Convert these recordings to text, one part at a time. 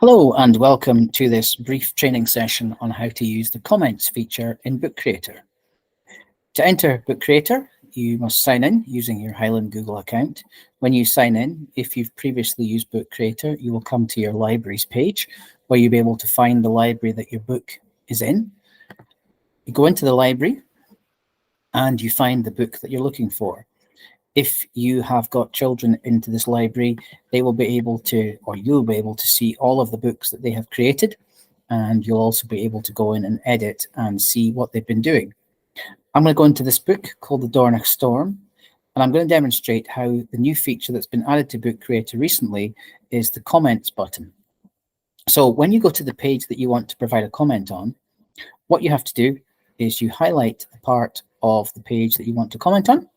Hello and welcome to this brief training session on how to use the comments feature in Book Creator. To enter Book Creator, you must sign in using your Highland Google account. When you sign in, if you've previously used Book Creator, you will come to your libraries page where you'll be able to find the library that your book is in. You go into the library and you find the book that you're looking for. If you have got children into this library, they will be able to, or you'll be able to see all of the books that they have created, and you'll also be able to go in and edit and see what they've been doing. I'm going to go into this book called The Dornoch Storm, and I'm going to demonstrate how the new feature that's been added to Book Creator recently is the comments button. So when you go to the page that you want to provide a comment on, what you have to do is you highlight the part of the page that you want to comment on,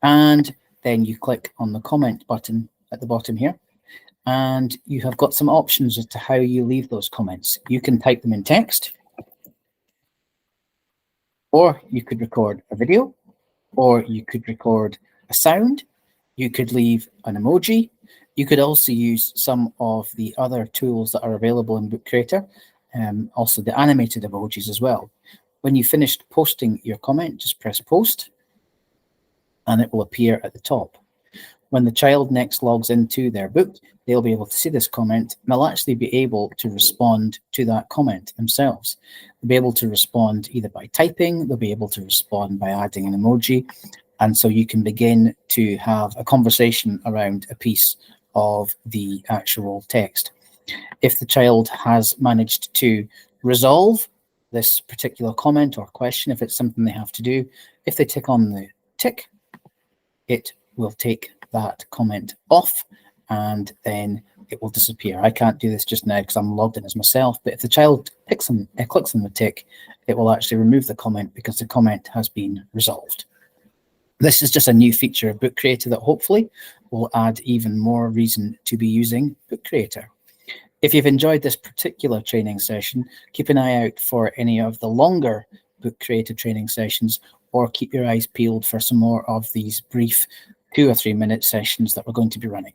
and then you click on the comment button at the bottom here, and you have got some options as to how you leave those comments. You can type them in text, or you could record a video, or you could record a sound, you could leave an emoji, you could also use some of the other tools that are available in Book Creator, also the animated emojis as well. When you finished posting your comment, just press post, and it will appear at the top. When the child next logs into their book, they'll be able to see this comment, and they'll actually be able to respond to that comment themselves. They'll be able to respond either by typing, they'll be able to respond by adding an emoji, and so you can begin to have a conversation around a piece of the actual text. If the child has managed to resolve this particular comment or question, if it's something they have to do, if they tick on the tick, it will take that comment off, and then it will disappear. I can't do this just now because I'm logged in as myself, but if the child clicks on the tick, it will actually remove the comment because the comment has been resolved. This is just a new feature of Book Creator that hopefully will add even more reason to be using Book Creator. If you've enjoyed this particular training session, keep an eye out for any of the longer Book Creator training sessions, or keep your eyes peeled for some more of these brief 2 or 3 minute sessions that we're going to be running.